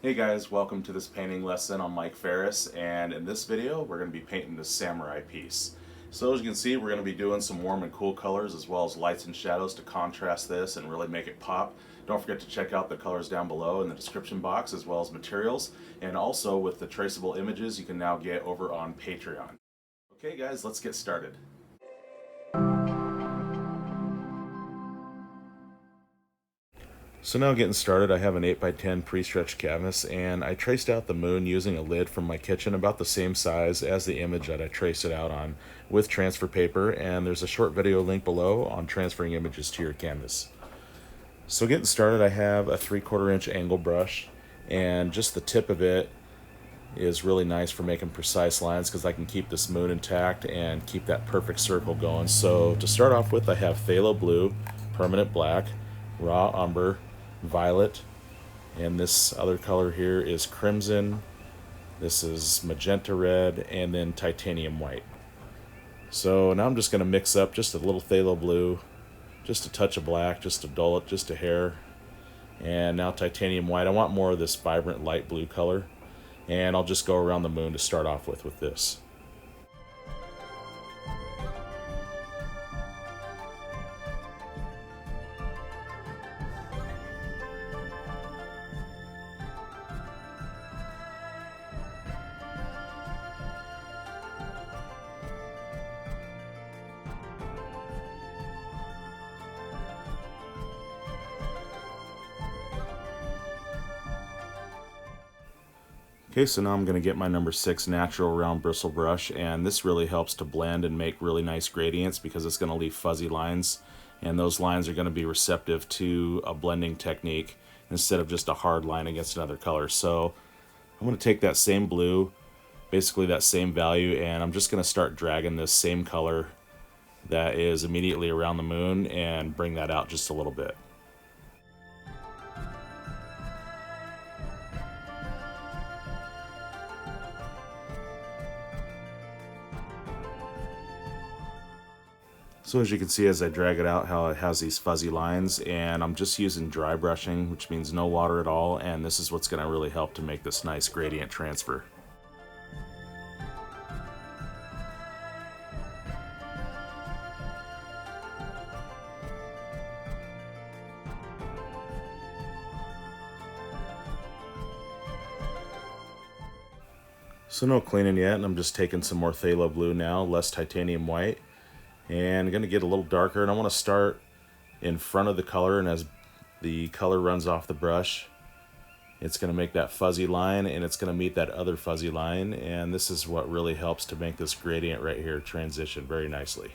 Hey guys, welcome to this painting lesson on Mike Ferris, and in this video we're going to be painting this samurai piece. So as you can see, we're going to be doing some warm and cool colors as well as lights and shadows to contrast this and really make it pop. Don't forget to check out the colors down below in the description box as well as materials, and also with the traceable images you can now get over on Patreon. Okay guys, let's get started. So now getting started, I have an 8x10 pre-stretched canvas, and I traced out the moon using a lid from my kitchen about the same size as the image that I traced it out on with transfer paper, and there's a short video link below on transferring images to your canvas. So getting started, I have a 3/4 inch angle brush, and just the tip of it is really nice for making precise lines because I can keep this moon intact and keep that perfect circle going. So to start off with, I have Phthalo Blue, Permanent Black, Raw Umber, Violet, and this other color here is Crimson. This is Magenta Red, and then Titanium White. So now I'm just going to mix up just a little Phthalo Blue, just a touch of black, just to dull it just a hair, and now Titanium White. I want more of this vibrant light blue color, and I'll just go around the moon to start off with this. Okay, so now I'm going to get my number 6 natural round bristle brush, and this really helps to blend and make really nice gradients because it's going to leave fuzzy lines, and those lines are going to be receptive to a blending technique instead of just a hard line against another color. So I'm going to take that same blue, basically that same value, and I'm just going to start dragging this same color that is immediately around the moon and bring that out just a little bit. So as you can see as I drag it out, how it has these fuzzy lines, and I'm just using dry brushing, which means no water at all, and this is what's going to really help to make this nice gradient transfer. So no cleaning yet, and I'm just taking some more Phthalo Blue now, less Titanium White, and I'm going to get a little darker, and I want to start in front of the color, and as the color runs off the brush, it's going to make that fuzzy line, and it's going to meet that other fuzzy line, and this is what really helps to make this gradient right here transition very nicely.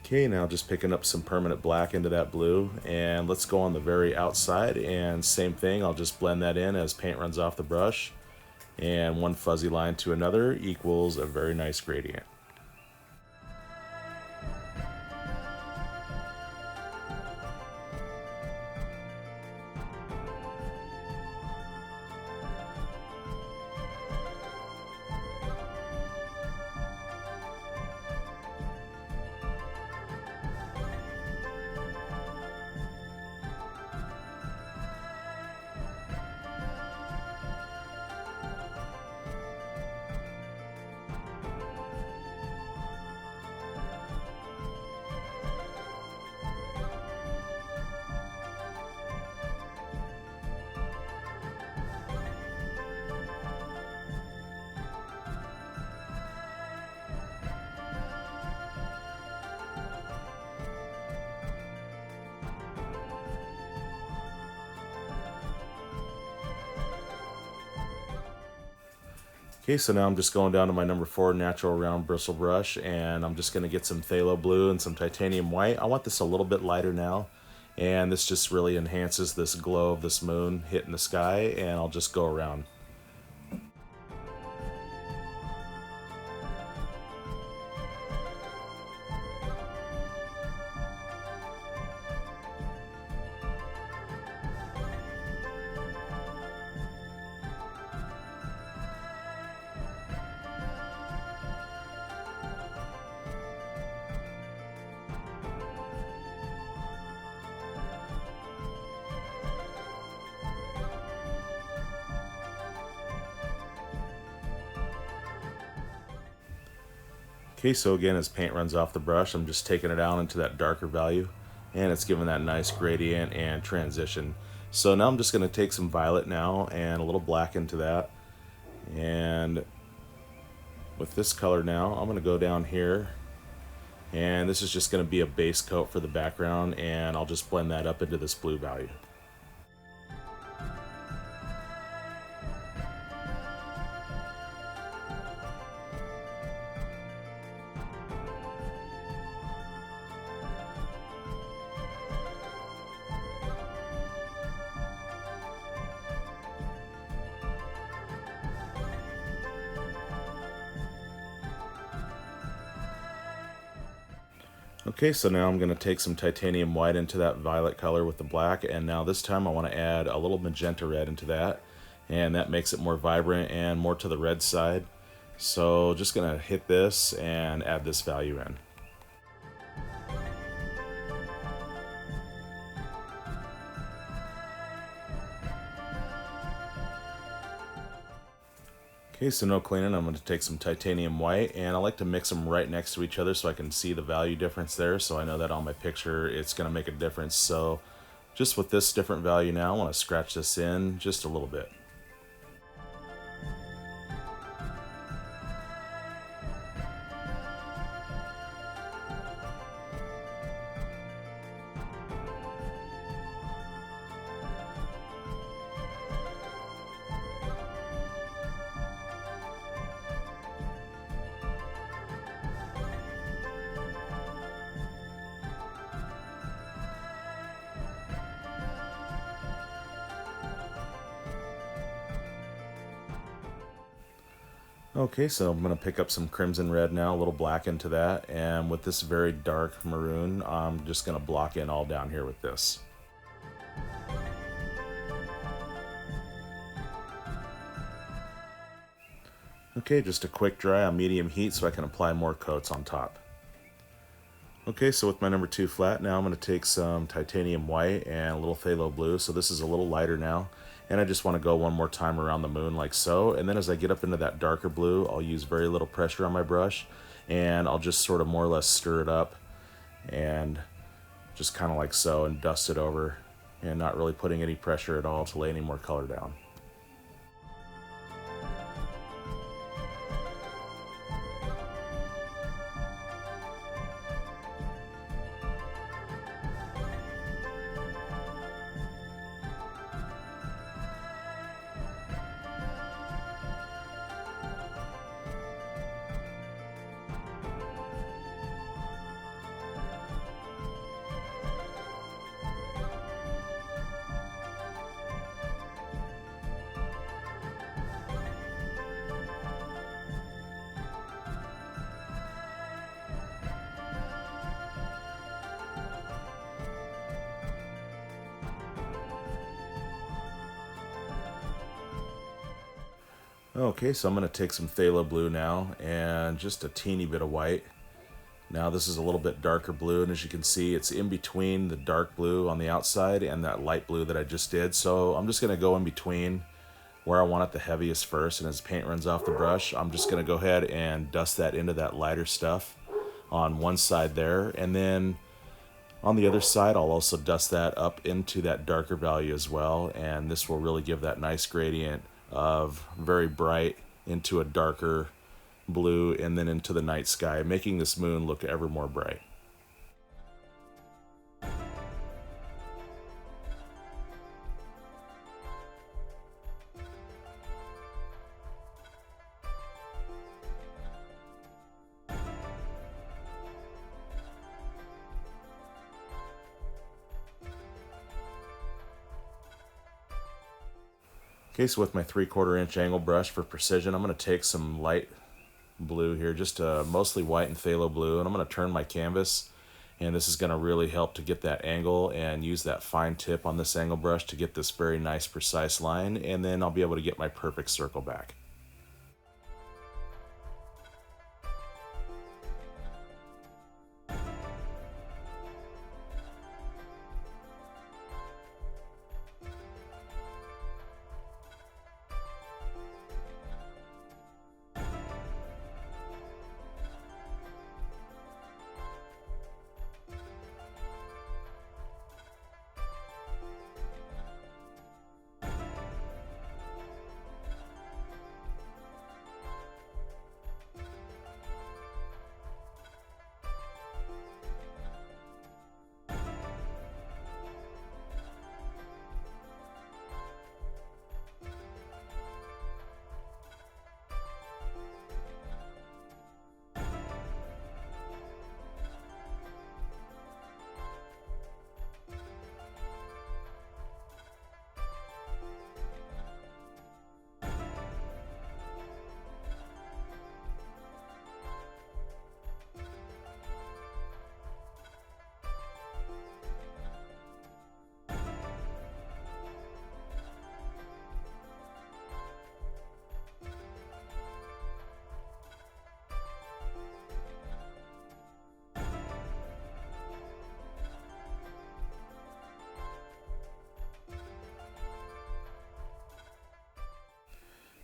Okay, now just picking up some permanent black into that blue, and let's go on the very outside, and same thing, I'll just blend that in as paint runs off the brush, and one fuzzy line to another equals a very nice gradient. Okay, so now I'm just going down to my number 4 natural round bristle brush, and I'm just going to get some Phthalo Blue and some Titanium White. I want this a little bit lighter now, and this just really enhances this glow of this moon hitting the sky, and I'll just go around. Okay, so again, as paint runs off the brush, I'm just taking it out into that darker value, and it's giving that nice gradient and transition. So now I'm just going to take some violet now and a little black into that, and with this color now, I'm going to go down here, and this is just going to be a base coat for the background, and I'll just blend that up into this blue value. Okay, so now I'm going to take some titanium white into that violet color with the black, and now this time I want to add a little magenta red into that, and that makes it more vibrant and more to the red side. So just going to hit this and add this value in. Okay, so no cleaning. I'm going to take some titanium white, and I like to mix them right next to each other so I can see the value difference there, so I know that on my picture it's going to make a difference. So just with this different value now, I want to scratch this in just a little bit. Okay, so I'm going to pick up some crimson red now, a little black into that, and with this very dark maroon, I'm just going to block in all down here with this. Okay, just a quick dry on medium heat so I can apply more coats on top. Okay, so with my number 2 flat, now I'm going to take some titanium white and a little phthalo blue, so this is a little lighter now, and I just want to go one more time around the moon like so, and then as I get up into that darker blue, I'll use very little pressure on my brush, and I'll just sort of more or less stir it up, and just kind of like so, and dust it over, and not really putting any pressure at all to lay any more color down. Okay, so I'm going to take some phthalo blue now and just a teeny bit of white. Now this is a little bit darker blue, and as you can see, it's in between the dark blue on the outside and that light blue that I just did. So I'm just going to go in between where I want it the heaviest first, and as paint runs off the brush, I'm just going to go ahead and dust that into that lighter stuff on one side there, and then on the other side I'll also dust that up into that darker value as well, and this will really give that nice gradient of very bright into a darker blue and then into the night sky, making this moon look ever more bright. Okay, so with my 3/4 inch angle brush for precision, I'm going to take some light blue here, just mostly white and phthalo blue, and I'm going to turn my canvas, and this is going to really help to get that angle and use that fine tip on this angle brush to get this very nice precise line, and then I'll be able to get my perfect circle back.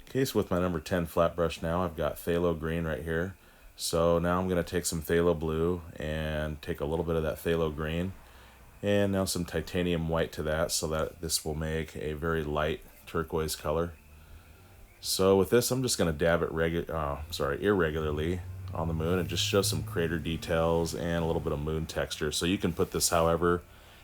Okay, so with my number 10 flat brush now, I've got Phthalo Green right here. So now I'm going to take some Phthalo Blue and take a little bit of that Phthalo Green and now some titanium white to that, so that this will make a very light turquoise color. So with this, I'm just going to dab it irregularly on the moon and just show some crater details and a little bit of moon texture. So you can put this however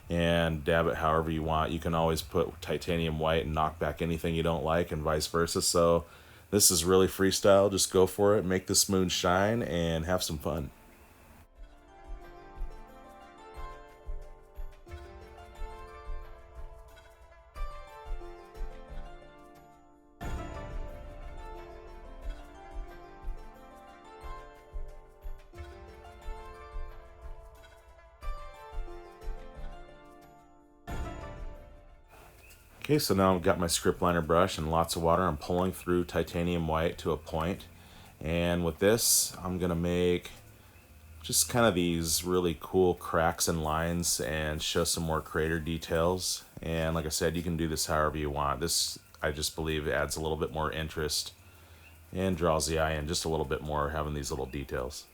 and dab it however you want. You can always put titanium white and knock back anything you don't like and vice versa. So this is really freestyle. Just go for it, make this moon shine, and have some fun. Okay, so now I've got my script liner brush and lots of water. I'm pulling through titanium white to a point. And with this, I'm going to make just kind of these really cool cracks and lines and show some more crater details. And like I said, you can do this however you want. This, I just believe, adds a little bit more interest and draws the eye in just a little bit more having these little details.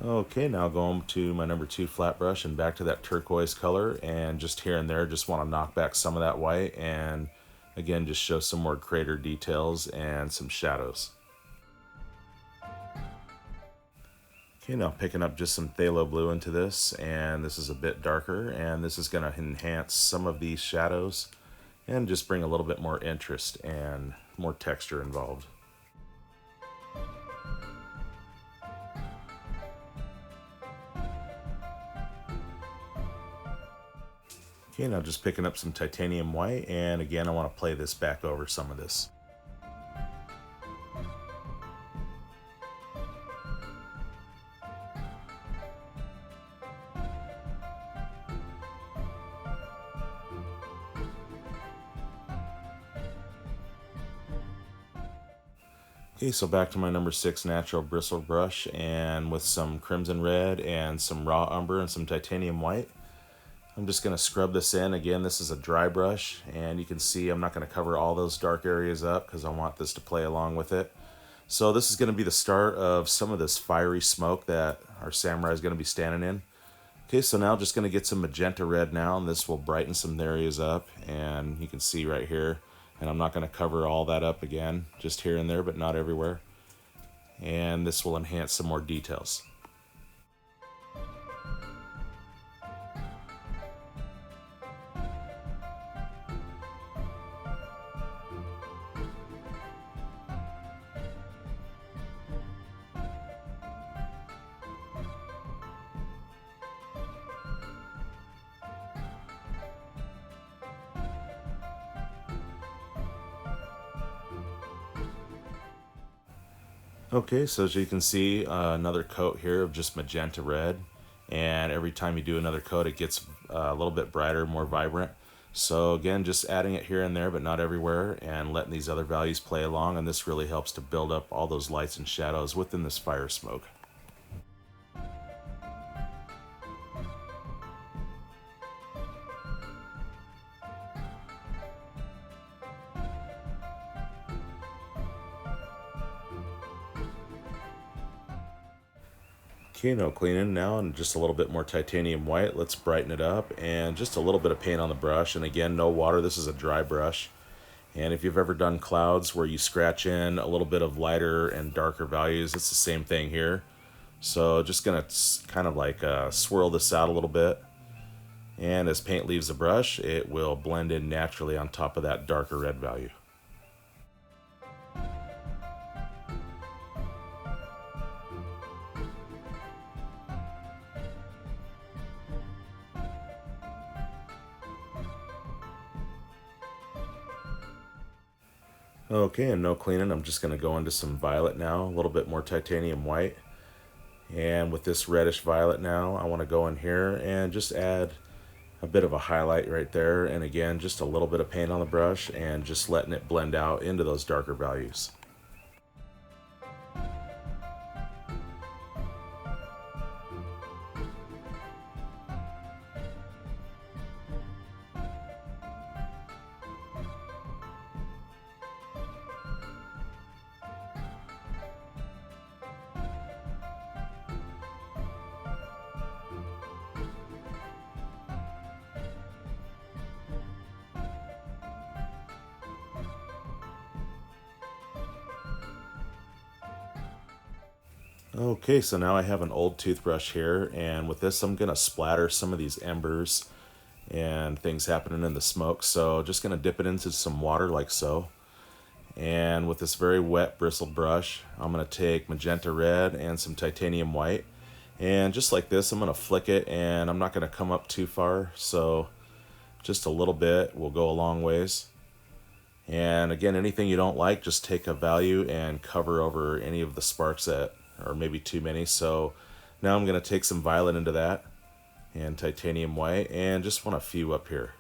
Okay, now going to my number 2 flat brush and back to that turquoise color, and just here and there just want to knock back some of that white and again just show some more crater details and some shadows. Okay, now picking up just some phthalo blue into this, and this is a bit darker, and this is going to enhance some of these shadows and just bring a little bit more interest and more texture involved. Okay, now just picking up some titanium white, and again I want to play this back over some of this. Okay, so back to my number 6 natural bristle brush, and with some crimson red and some raw umber and some titanium white, I'm just going to scrub this in. Again, this is a dry brush, and you can see I'm not going to cover all those dark areas up because I want this to play along with it. So this is going to be the start of some of this fiery smoke that our samurai is going to be standing in. Okay, so now just going to get some magenta red now, and this will brighten some areas up, and you can see right here. And I'm not going to cover all that up again, just here and there, but not everywhere. And this will enhance some more details. Okay, so as you can see, another coat here of just magenta red, and every time you do another coat it gets a little bit brighter, more vibrant. So again, just adding it here and there but not everywhere, and letting these other values play along, and this really helps to build up all those lights and shadows within this fire smoke. Okay, no cleaning now, and just a little bit more titanium white. Let's brighten it up, and just a little bit of paint on the brush, and again, no water. This is a dry brush. And if you've ever done clouds where you scratch in a little bit of lighter and darker values, it's the same thing here. So just gonna kind of like swirl this out a little bit, And as paint leaves the brush, it will blend in naturally on top of that darker red value. Okay, and no cleaning, I'm just going to go into some violet now, a little bit more titanium white. And with this reddish violet now, I want to go in here and just add a bit of a highlight right there. And again, just a little bit of paint on the brush and just letting it blend out into those darker values. Okay, so now I have an old toothbrush here, and with this I'm going to splatter some of these embers and things happening in the smoke. So just going to dip it into some water like so. And with this very wet bristled brush, I'm going to take Magenta Red and some titanium white. And just like this, I'm going to flick it, and I'm not going to come up too far. So just a little bit will go a long ways. And again, anything you don't like, just take a value and cover over any of the sparks that or maybe too many. So now I'm going to take some violet into that and titanium white and just want a few up here.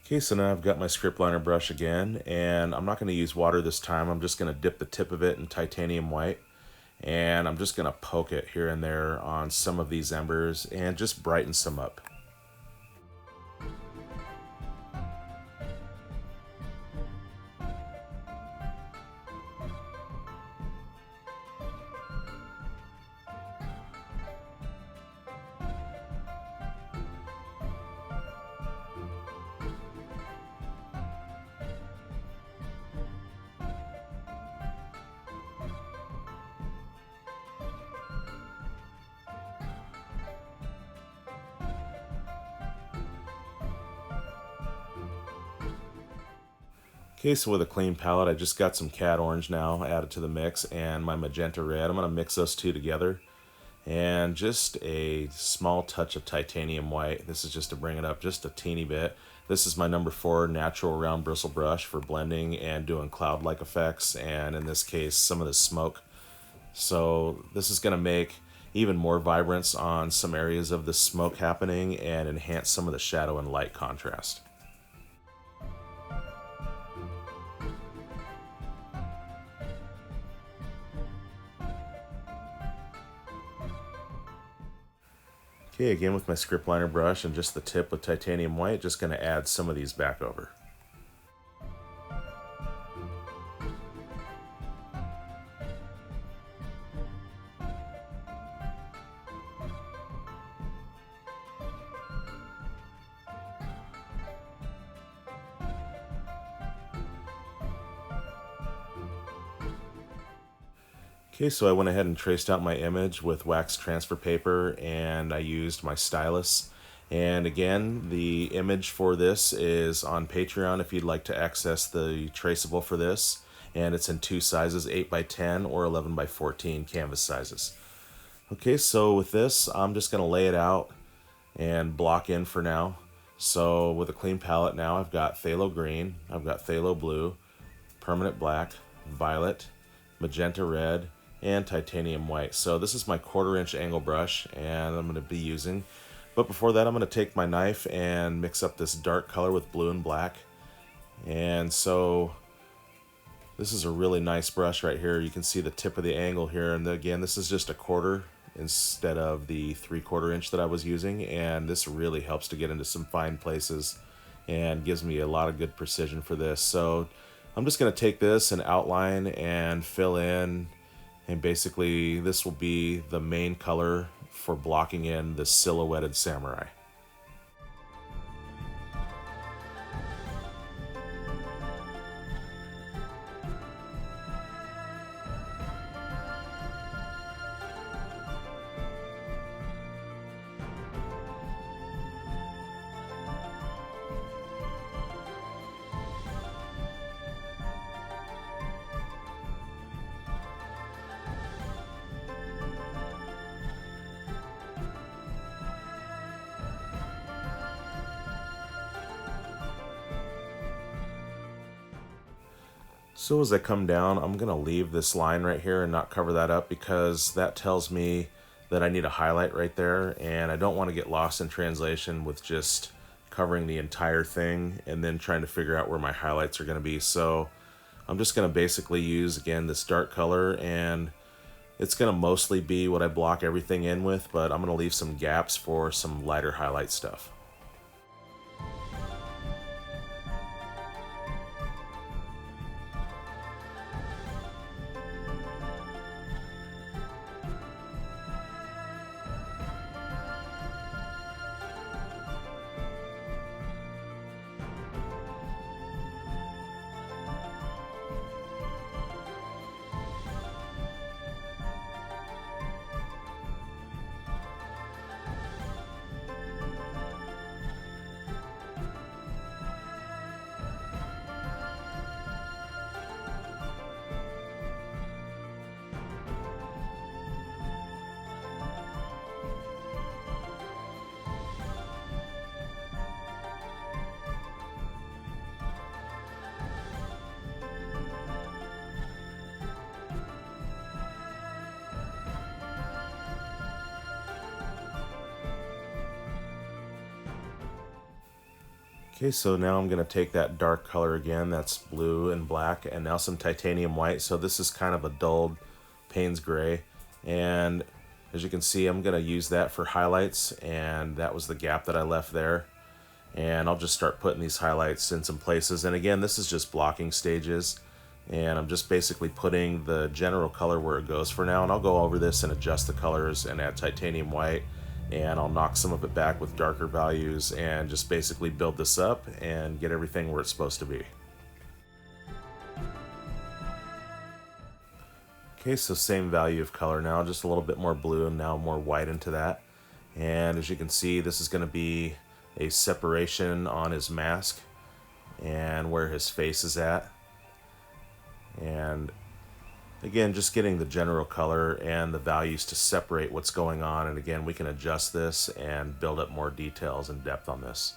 Okay, so now I've got my script liner brush again, and I'm not going to use water this time. I'm just going to dip the tip of it in titanium white, and I'm just going to poke it here and there on some of these embers and just brighten some up. Okay, so with a clean palette, I just got some Cad Orange now added to the mix and my Magenta Red. I'm going to mix those two together and just a small touch of titanium white. This is just to bring it up just a teeny bit. This is my number 4 natural round bristle brush for blending and doing cloud-like effects, and in this case, some of the smoke. So this is going to make even more vibrance on some areas of the smoke happening and enhance some of the shadow and light contrast. Okay, again with my script liner brush and just the tip with titanium white, just going to add some of these back over. Okay, so I went ahead and traced out my image with wax transfer paper, and I used my stylus. And again, the image for this is on Patreon if you'd like to access the traceable for this. And it's in 2 sizes, 8x10 or 11x14 canvas sizes. Okay, so with this, I'm just going to lay it out and block in for now. So with a clean palette now, I've got Phthalo Green, I've got Phthalo Blue, Permanent Black, Violet, Magenta Red, and titanium white. So this is my 1/4-inch angle brush, and I'm going to be using. But before that, I'm going to take my knife and mix up this dark color with blue and black. And so this is a really nice brush right here. You can see the tip of the angle here, and again, this is just a 1/4 instead of the 3/4 inch that I was using, and this really helps to get into some fine places and gives me a lot of good precision for this. So I'm just going to take this and outline and fill in. And basically, this will be the main color for blocking in the silhouetted samurai. So as I come down, I'm going to leave this line right here and not cover that up because that tells me that I need a highlight right there, and I don't want to get lost in translation with just covering the entire thing and then trying to figure out where my highlights are going to be. So I'm just going to basically use, again, this dark color, and it's going to mostly be what I block everything in with, but I'm going to leave some gaps for some lighter highlight stuff. Okay, so now I'm going to take that dark color again, that's blue and black, and now some titanium white. So this is kind of a dulled Payne's gray. And as you can see, I'm going to use that for highlights, and that was the gap that I left there. And I'll just start putting these highlights in some places. And again, this is just blocking stages. And I'm just basically putting the general color where it goes for now. And I'll go over this and adjust the colors and add titanium white, and I'll knock some of it back with darker values and just basically build this up and get everything where it's supposed to be. Okay, so same value of color now, just a little bit more blue and now more white into that. And as you can see, this is going to be a separation on his mask and where his face is at. And again, just getting the general color and the values to separate what's going on. And again, we can adjust this and build up more details and depth on this.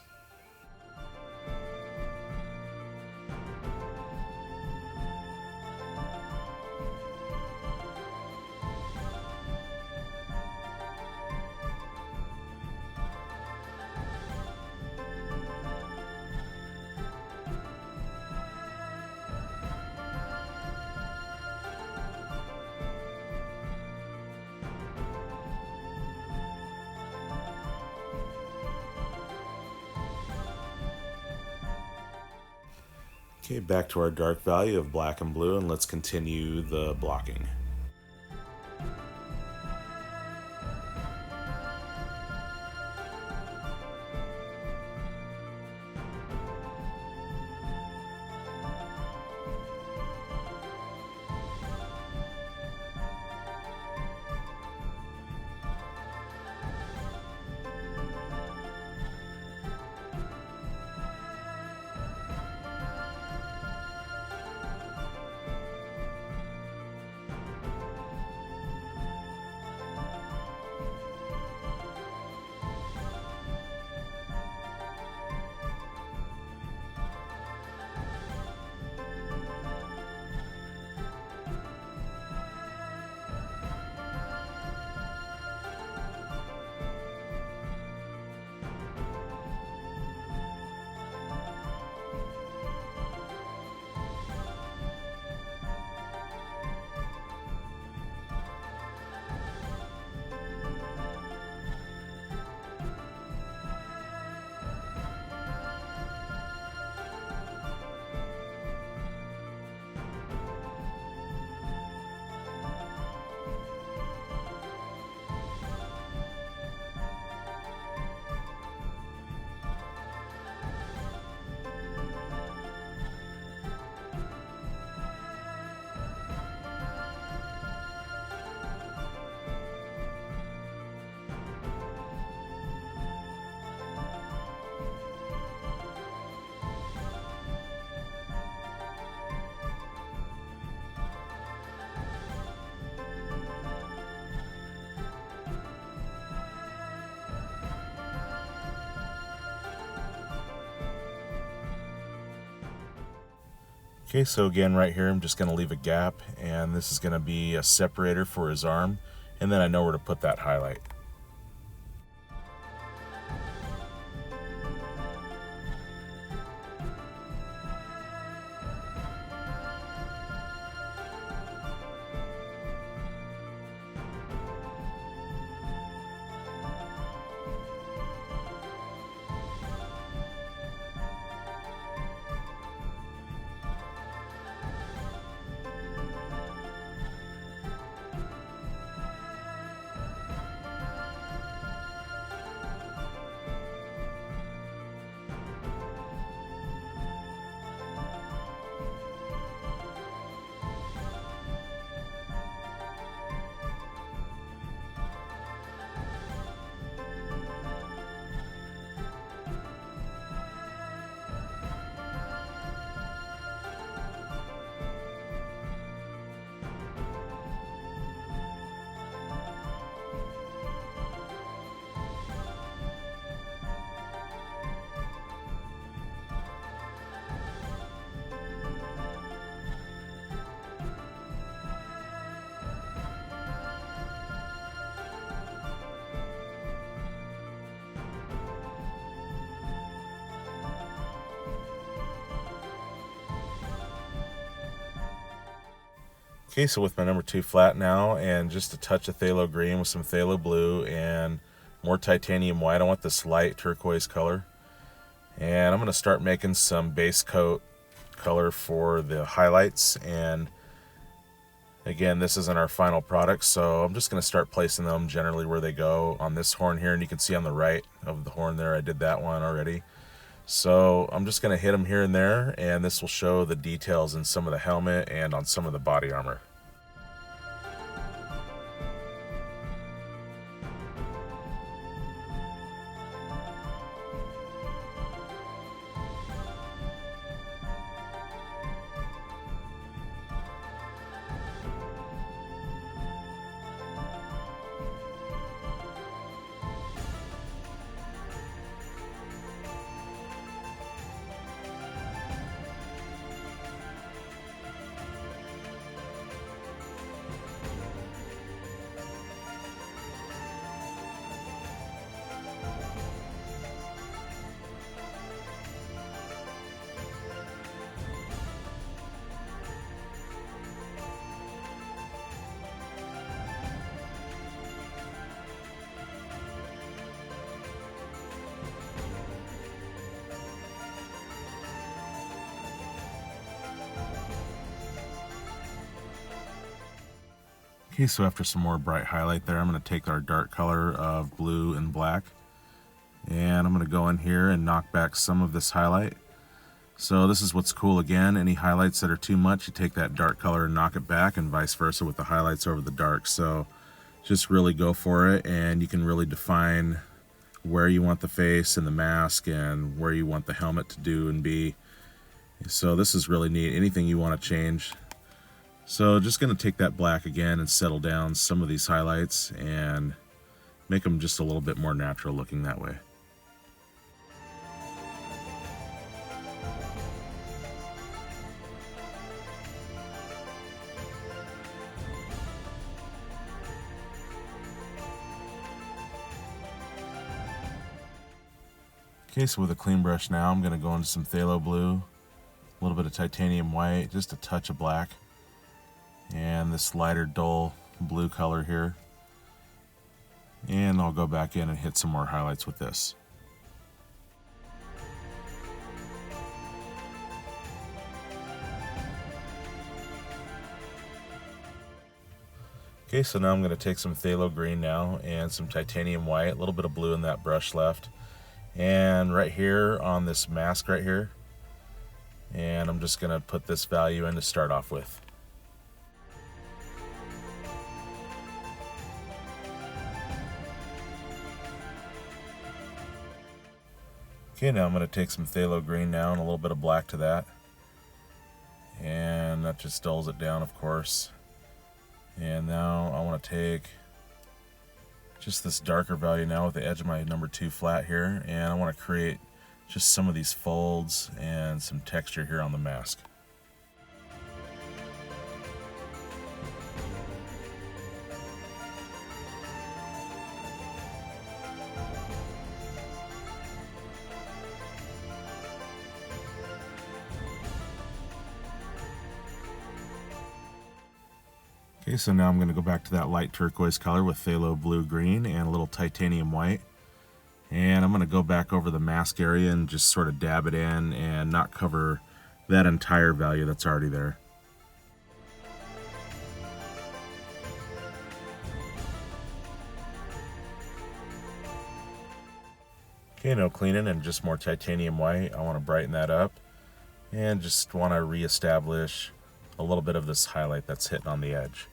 Okay, back to our dark value of black and blue, and let's continue the blocking. Okay, so again right here I'm just going to leave a gap, and this is going to be a separator for his arm, and then I know where to put that highlight. Okay, so with my number 2 flat now, and just a touch of Phthalo Green with some Phthalo Blue and more titanium white. I want this light turquoise color. And I'm going to start making some base coat color for the highlights. And again, this isn't our final product, so I'm just going to start placing them generally where they go on this horn here. And you can see on the right of the horn there, I did that one already. So I'm just going to hit them here and there, and this will show the details in some of the helmet and on some of the body armor. Okay, so after some more bright highlight there, I'm going to take our dark color of blue and black, and I'm going to go in here and knock back some of this highlight. So this is what's cool again, any highlights that are too much, you take that dark color and knock it back, and vice versa with the highlights over the dark. So just really go for it, and you can really define where you want the face and the mask and where you want the helmet to do and be. So this is really neat, anything you want to change. So just going to take that black again and settle down some of these highlights and make them just a little bit more natural looking that way. Okay, so with a clean brush now, I'm going to go into some Phthalo Blue, a little bit of titanium white, just a touch of black, and this lighter dull blue color here. And I'll go back in and hit some more highlights with this. Okay, so now I'm going to take some Phthalo Green now and some titanium white, a little bit of blue in that brush left, and right here on this mask right here, and I'm just going to put this value in to start off with. Okay, now I'm going to take some Phthalo Green now and a little bit of black to that, and that just dulls it down, of course. And now I want to take just this darker value now with the edge of my number 2 flat here, and I want to create just some of these folds and some texture here on the mask. Okay, so now I'm going to go back to that light turquoise color with Phthalo Blue Green and a little titanium white. And I'm going to go back over the mask area and just sort of dab it in and not cover that entire value that's already there. Okay, no cleaning and just more titanium white. I want to brighten that up and just want to reestablish a little bit of this highlight that's hitting on the edge.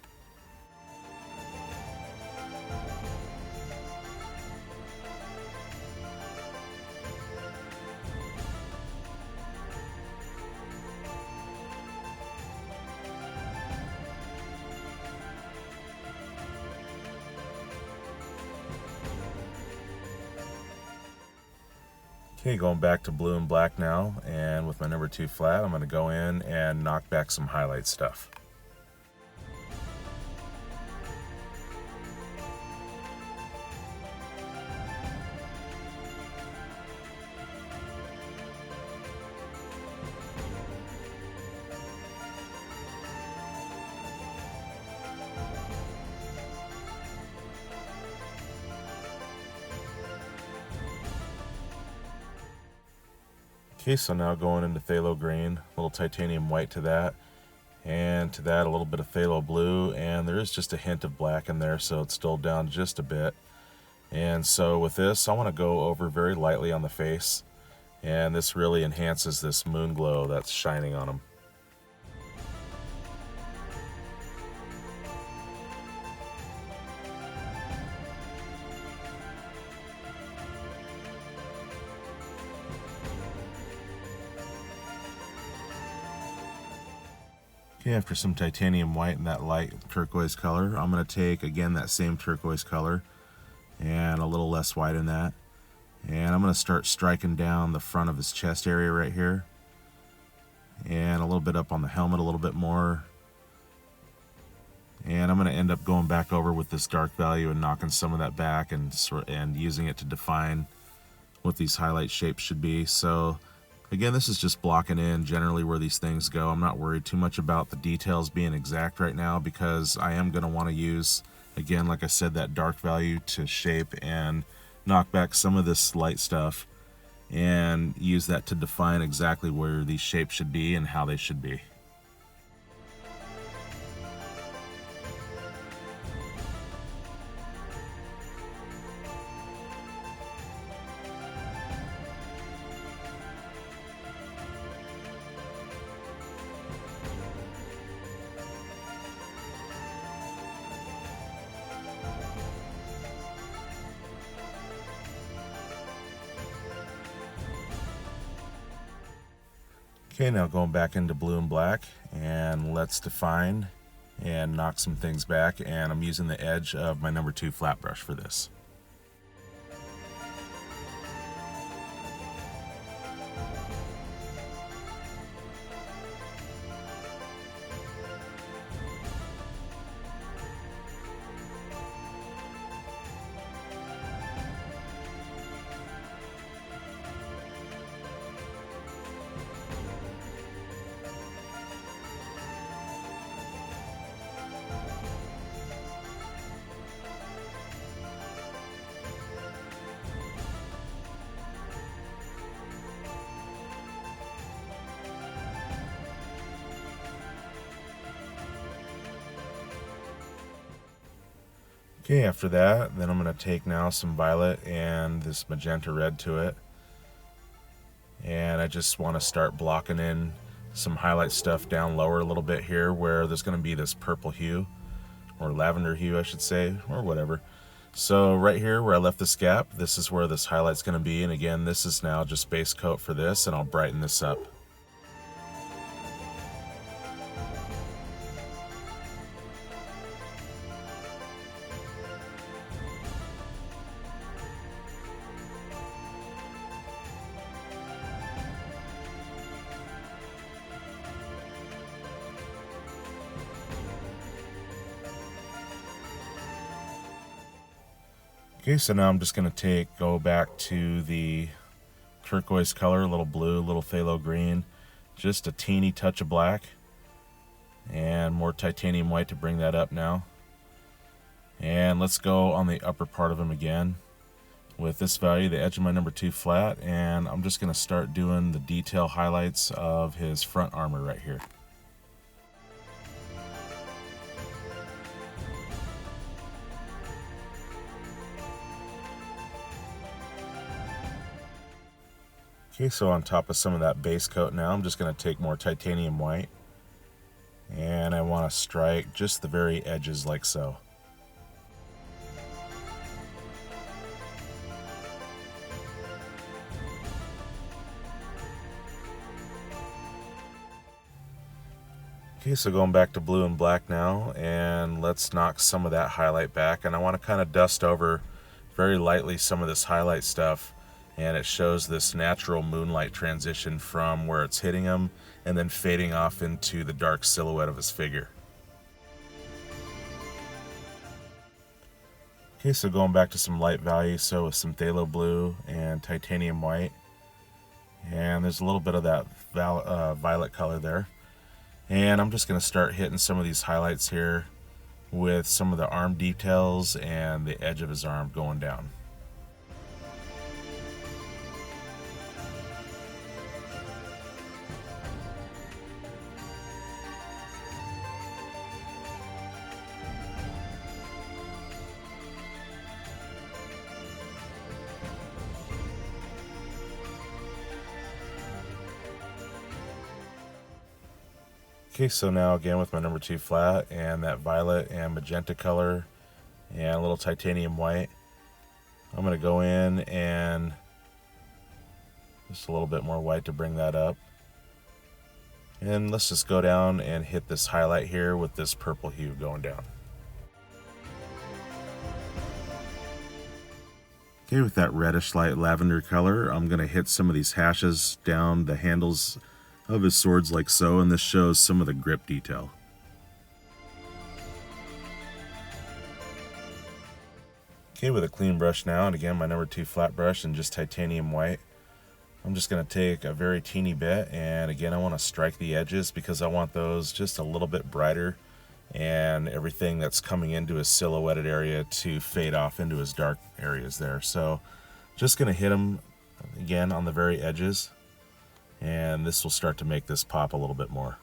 Okay, going back to blue and black now, and with my number 2 flat, I'm going to go in and knock back some highlight stuff. Okay, so now going into Phthalo Green, a little titanium white to that, and to that a little bit of Phthalo Blue, and there is just a hint of black in there, so it's still down just a bit. And so with this, I want to go over very lightly on the face, and this really enhances this moon glow that's shining on them. Okay, after some titanium white and that light turquoise color, I'm going to take, again, that same turquoise color and a little less white in that. And I'm going to start striking down the front of his chest area right here. And a little bit up on the helmet a little bit more. And I'm going to end up going back over with this dark value and knocking some of that back and using it to define what these highlight shapes should be. So again, this is just blocking in generally where these things go. I'm not worried too much about the details being exact right now because I am going to want to use, again, like I said, that dark value to shape and knock back some of this light stuff and use that to define exactly where these shapes should be and how they should be. Okay, now going back into blue and black, and let's define and knock some things back, and I'm using the edge of my number 2 flat brush for this. Okay, after that, then I'm going to take now some violet and this magenta red to it. And I just want to start blocking in some highlight stuff down lower a little bit here where there's going to be this purple hue, or lavender hue I should say, or whatever. So right here where I left this gap, this is where this highlight's going to be. And again, this is now just base coat for this, and I'll brighten this up. Okay, so now I'm just going to go back to the turquoise color, a little blue, a little phthalo green, just a teeny touch of black, And more titanium white to bring that up now. And let's go on the upper part of him again with this value, the edge of my number 2 flat, and I'm just going to start doing the detail highlights of his front armor right here. Okay, so on top of some of that base coat now, I'm just going to take more titanium white, and I want to strike just the very edges like so. Okay, so going back to blue and black now, and let's knock some of that highlight back, and I want to kind of dust over very lightly some of this highlight stuff, and it shows this natural moonlight transition from where it's hitting him and then fading off into the dark silhouette of his figure. Okay, so going back to some light values, so with some phthalo blue and titanium white, and there's a little bit of that violet color there. And I'm just going to start hitting some of these highlights here with some of the arm details and the edge of his arm going down. Okay, so now again with my number 2 flat and that violet and magenta color and a little titanium white, I'm going to go in and just a little bit more white to bring that up. And let's just go down and hit this highlight here with this purple hue going down. Okay, with that reddish light lavender color, I'm going to hit some of these hashes down the handles of his swords like so, and this shows some of the grip detail. Okay, with a clean brush now, and again my number 2 flat brush and just titanium white, I'm just going to take a very teeny bit, and again I want to strike the edges because I want those just a little bit brighter and everything that's coming into his silhouetted area to fade off into his dark areas there. So just going to hit them again on the very edges, and this will start to make this pop a little bit more.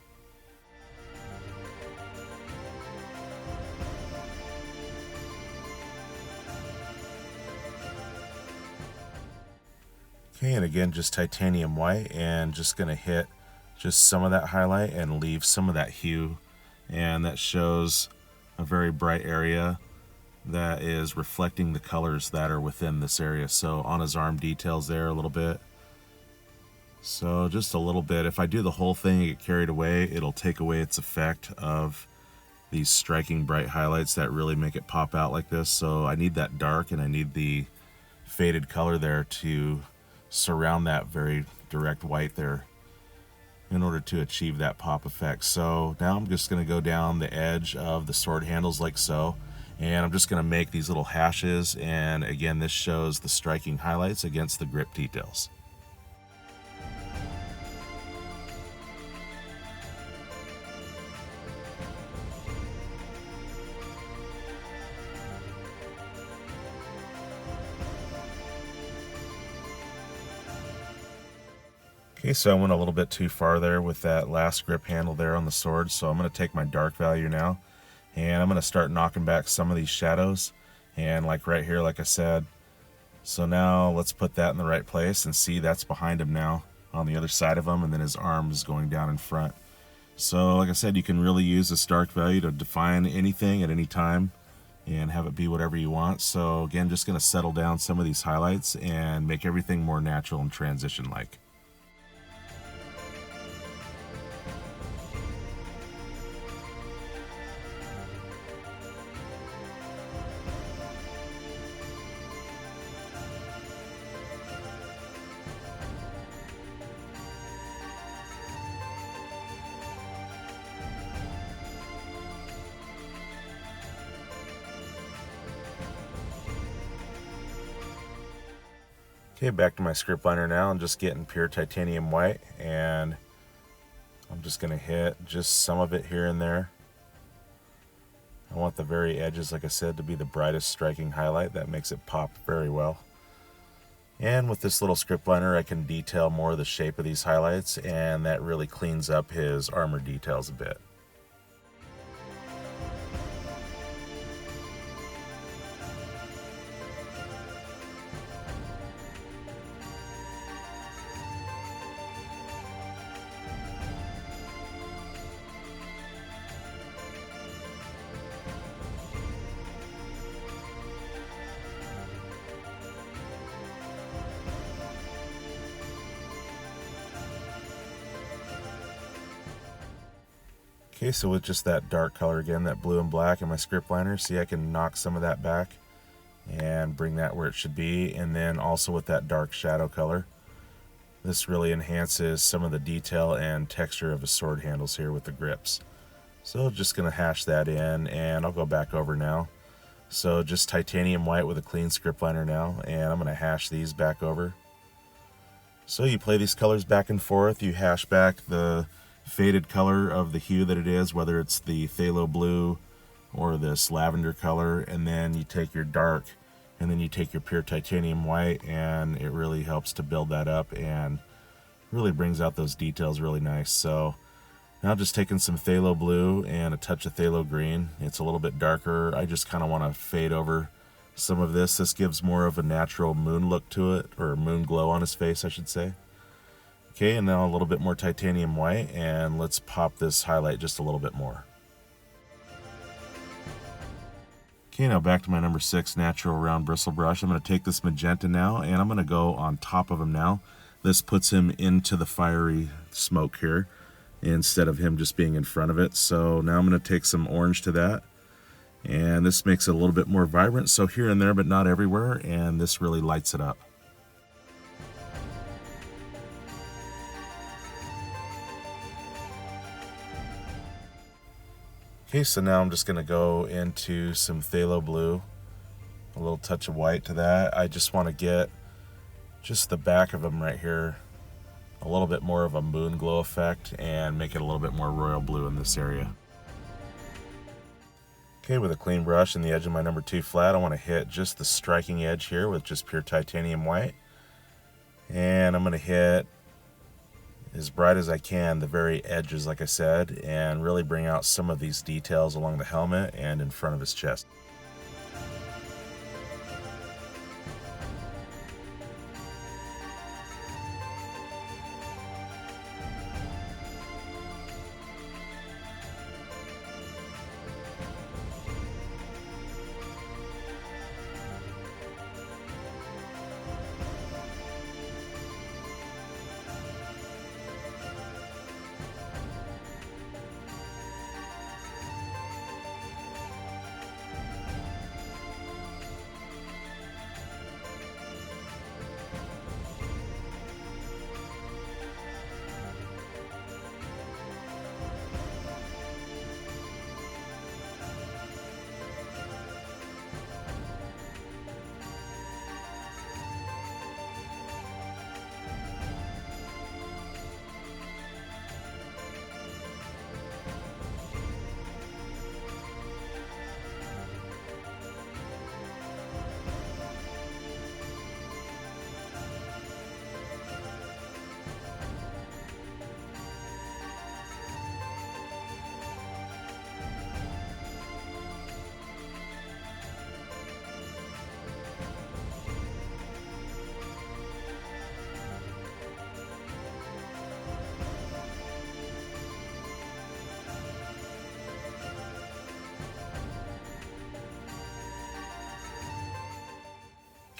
Okay, and again just titanium white, and just going to hit just some of that highlight and leave some of that hue, and that shows a very bright area that is reflecting the colors that are within this area. So on his arm details there a little bit. So just a little bit. If I do the whole thing and get carried away, it'll take away its effect of these striking bright highlights that really make it pop out like this. So I need that dark and I need the faded color there to surround that very direct white there in order to achieve that pop effect. So now I'm just going to go down the edge of the sword handles like so, and I'm just going to make these little hashes, and again this shows the striking highlights against the grip details. Okay, so I went a little bit too far there with that last grip handle there on the sword, so I'm going to take my dark value now, and I'm going to start knocking back some of these shadows, and like right here, like I said. So now let's put that in the right place, and see that's behind him now on the other side of him, and then his arm is going down in front. So like I said, you can really use this dark value to define anything at any time and have it be whatever you want. So again, just going to settle down some of these highlights and make everything more natural and transition like. Okay, back to my script liner now. I'm just getting pure titanium white, and I'm just going to hit just some of it here and there. I want the very edges, like I said, to be the brightest striking highlight. That makes it pop very well. And with this little script liner, I can detail more of the shape of these highlights, and that really cleans up his armor details a bit. Okay, so with just that dark color again, that blue and black in my script liner, see I can knock some of that back and bring that where it should be. And then also with that dark shadow color, this really enhances some of the detail and texture of his sword handles here with the grips. So just going to hash that in, and I'll go back over now. So just titanium white with a clean script liner now, and I'm going to hash these back over. So you play these colors back and forth, you hash back the faded color of the hue that it is, whether it's the phthalo blue or this lavender color, and then you take your dark and then you take your pure titanium white, and it really helps to build that up and really brings out those details really nice. So now I'm just taking some phthalo blue and a touch of phthalo green. It's a little bit darker. I just kind of want to fade over some of this. This gives more of a natural moon look to it, or moon glow on his face, I should say. Okay, and now a little bit more titanium white, and let's pop this highlight just a little bit more. Okay, now back to my number 6 natural round bristle brush. I'm going to take this magenta now, and I'm going to go on top of him now. This puts him into the fiery smoke here, instead of him just being in front of it. So now I'm going to take some orange to that, and this makes it a little bit more vibrant, so here and there but not everywhere, and this really lights it up. Okay, so now I'm just going to go into some phthalo blue, a little touch of white to that. I just want to get just the back of them right here a little bit more of a moon glow effect and make it a little bit more royal blue in this area. Okay, with a clean brush and the edge of my number 2 flat, I want to hit just the striking edge here with just pure titanium white. And I'm going to hit as bright as I can the very edges, like I said, and really bring out some of these details along the helmet and in front of his chest.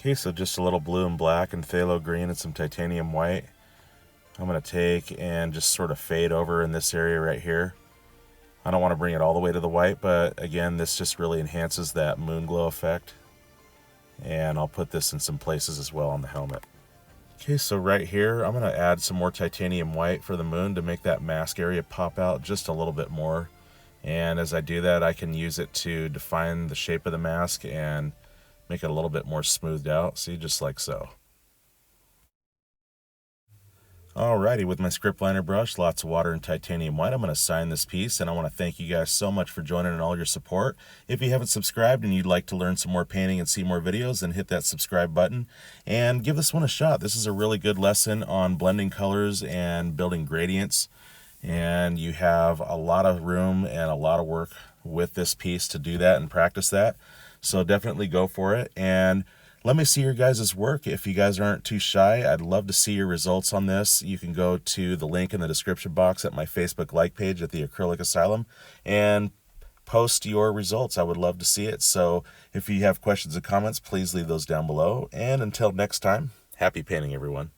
Okay, so just a little blue and black and phthalo green and some titanium white. I'm going to take and just sort of fade over in this area right here. I don't want to bring it all the way to the white, but again, this just really enhances that moon glow effect. And I'll put this in some places as well on the helmet. Okay, so right here, I'm going to add some more titanium white for the moon to make that mask area pop out just a little bit more. And as I do that, I can use it to define the shape of the mask and make it a little bit more smoothed out. See, just like so. Alrighty, with my script liner brush, lots of water and titanium white, I'm going to sign this piece, and I want to thank you guys so much for joining and all your support. If you haven't subscribed and you'd like to learn some more painting and see more videos, then hit that subscribe button and give this one a shot. This is a really good lesson on blending colors and building gradients, and you have a lot of room and a lot of work with this piece to do that and practice that. So definitely go for it, and let me see your guys' work. If you guys aren't too shy, I'd love to see your results on this. You can go to the link in the description box at my Facebook like page at the Acrylic Asylum and post your results. I would love to see it. So if you have questions and comments, please leave those down below. And until next time, happy painting, everyone.